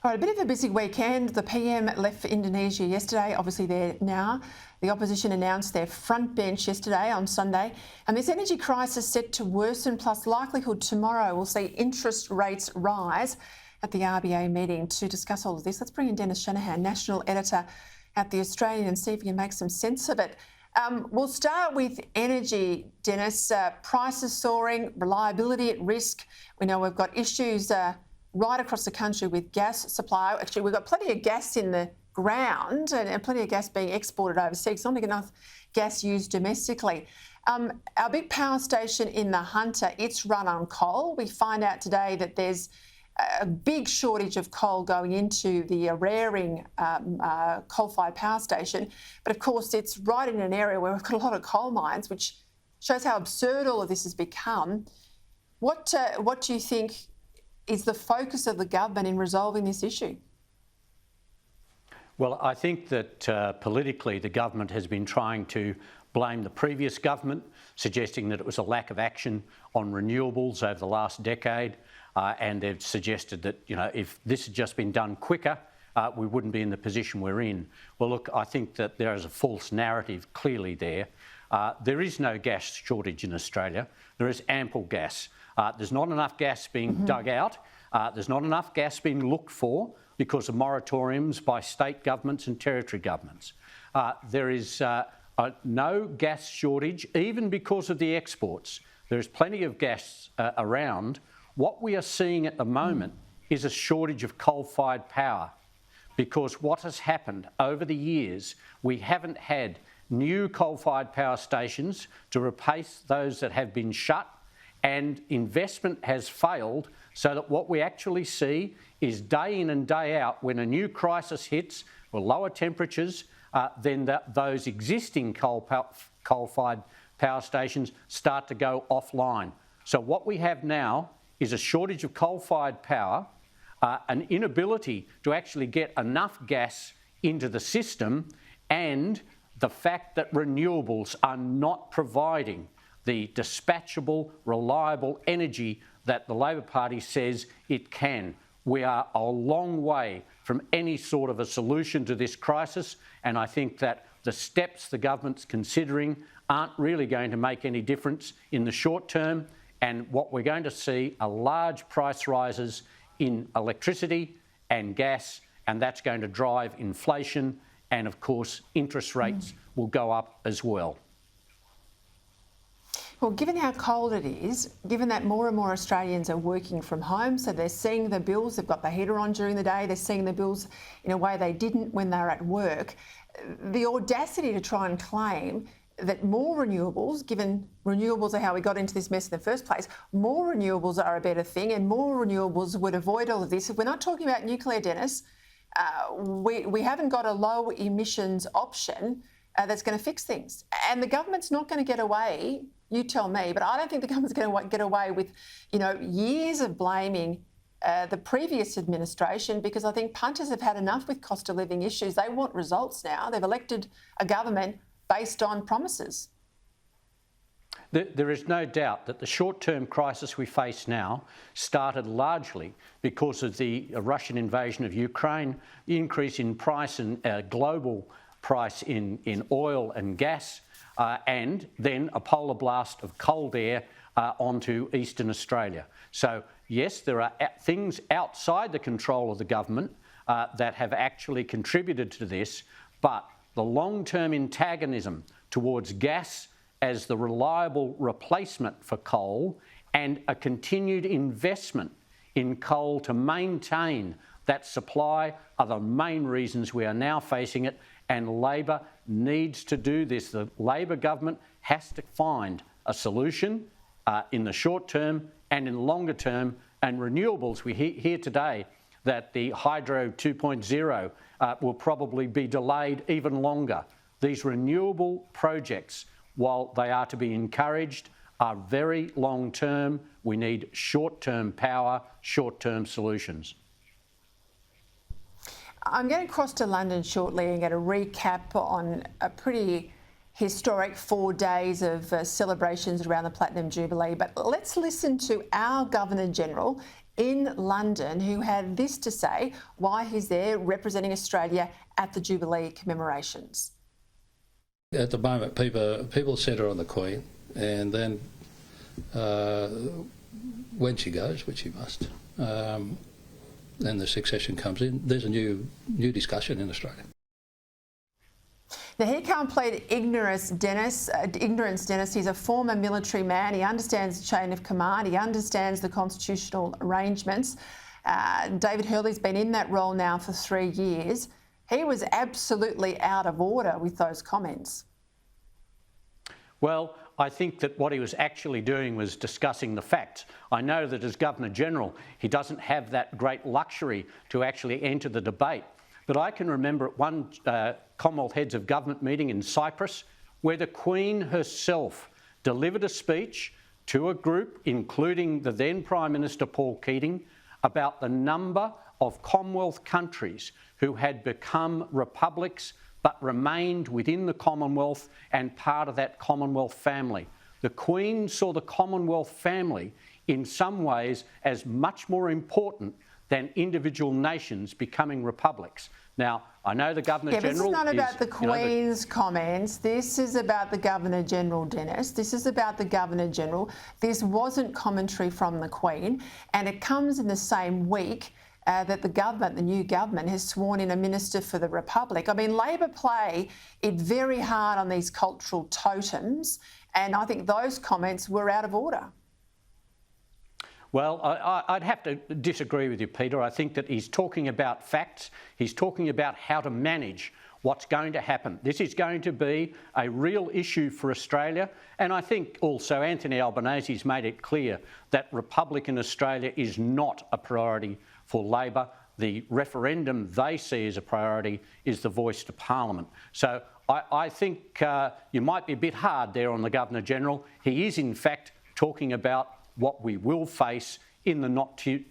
All right, a bit of a busy weekend. The PM left for Indonesia yesterday, obviously there now. The opposition announced their front bench yesterday on Sunday, and this energy crisis set to worsen, plus likelihood tomorrow we'll see interest rates rise at the RBA meeting. To discuss all of this, let's bring in Dennis Shanahan, National Editor at The Australian, and see if we can make some sense of it. We'll start with energy, Dennis. Prices soaring, reliability at risk. We know we've got issues right across the country with gas supply. Actually, we've got plenty of gas in the ground and plenty of gas being exported overseas. Not enough gas used domestically. Our big power station in the Hunter, it's run on coal. We find out today that there's a big shortage of coal going into the Araring coal-fired power station. But of course, it's right in an area where we've got a lot of coal mines, which shows how absurd all of this has become. What do you think is the focus of the government in resolving this issue? Well, I think that politically the government has been trying to blame the previous government, suggesting that it was a lack of action on renewables over the last decade, and they've suggested that, you know, if this had just been done quicker, we wouldn't be in the position we're in. Well, look, I think that there is a false narrative clearly there. There is no gas shortage in Australia. There is ample gas. There's not enough gas being dug out. There's not enough gas being looked for because of moratoriums by state governments and territory governments. There is no gas shortage, even because of the exports. There's plenty of gas around. What we are seeing at the moment is a shortage of coal-fired power, because what has happened over the years, we haven't had new coal-fired power stations to replace those that have been shut, and investment has failed, so that what we actually see is day in and day out, when a new crisis hits with lower temperatures, then those existing coal-fired power stations start to go offline. So what we have now is a shortage of coal-fired power, an inability to actually get enough gas into the system, and the fact that renewables are not providing the dispatchable, reliable energy that the Labor Party says it can. We are a long way from any sort of a solution to this crisis, and I think that the steps the government's considering aren't really going to make any difference in the short term, and what we're going to see are large price rises in electricity and gas, and that's going to drive inflation, and of course interest rates will go up as well. Well, given how cold it is, given that more and more Australians are working from home, so they're seeing the bills, they've got the heater on during the day, they're seeing the bills in a way they didn't when they were at work, the audacity to try and claim that more renewables, given renewables are how we got into this mess in the first place, more renewables are a better thing and more renewables would avoid all of this. If we're not talking about nuclear, Dennis, we haven't got a low emissions option that's going to fix things. And the government's not going to get away, you tell me, but I don't think the government's going to get away with, you know, years of blaming the previous administration, because I think punters have had enough with cost of living issues. They want results now. They've elected a government based on promises. There is no doubt that the short-term crisis we face now started largely because of the Russian invasion of Ukraine, the increase in price and global price in oil and gas, and then a polar blast of cold air onto eastern Australia. So yes, there are things outside the control of the government that have actually contributed to this, but the long-term antagonism towards gas as the reliable replacement for coal, and a continued investment in coal to maintain that supply, are the main reasons we are now facing it, and Labor needs to do this. The Labor government has to find a solution in the short term and in the longer term, and renewables, we hear today that the Hydro 2.0 will probably be delayed even longer. These renewable projects, while they are to be encouraged, are very long term. We need short-term power, short-term solutions. I'm going to cross to London shortly and get a recap on a pretty historic 4 days of celebrations around the Platinum Jubilee. But let's listen to our Governor-General in London who had this to say why he's there representing Australia at the Jubilee commemorations. At the moment, people centre on the Queen, and then when she goes, which she must, then the succession comes in. There's a new discussion in Australia. Now, he can't plead ignorance, Dennis. He's a former military man. He understands the chain of command. He understands the constitutional arrangements. David Hurley's been in that role now for 3 years. He was absolutely out of order with those comments. Well, I think that what he was actually doing was discussing the facts. I know that as Governor-General, he doesn't have that great luxury to actually enter the debate. But I can remember at one Commonwealth Heads of Government meeting in Cyprus where the Queen herself delivered a speech to a group, including the then Prime Minister Paul Keating, about the number of Commonwealth countries who had become republics but remained within the Commonwealth and part of that Commonwealth family. The Queen saw the Commonwealth family in some ways as much more important than individual nations becoming republics. Now, I know the Governor-General... Yeah, but this is not about the Queen's comments. This is about the Governor-General, Dennis. This is about the Governor-General. This wasn't commentary from the Queen, and it comes in the same week that the new government, has sworn in a Minister for the Republic. I mean, Labor play it very hard on these cultural totems, and I think those comments were out of order. Well, I'd have to disagree with you, Peter. I think that he's talking about facts. He's talking about how to manage what's going to happen. This is going to be a real issue for Australia. And I think also Anthony Albanese's made it clear that Republican Australia is not a priority for Labor. The referendum they see as a priority is the voice to Parliament. So I think you might be a bit hard there on the Governor-General. He is, in fact, talking about what we will face in the not too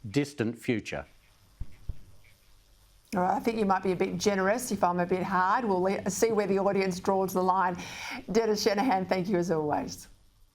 distant future. All right, I think you might be a bit generous if I'm a bit hard. We'll see where the audience draws the line. Dennis Shanahan, thank you as always.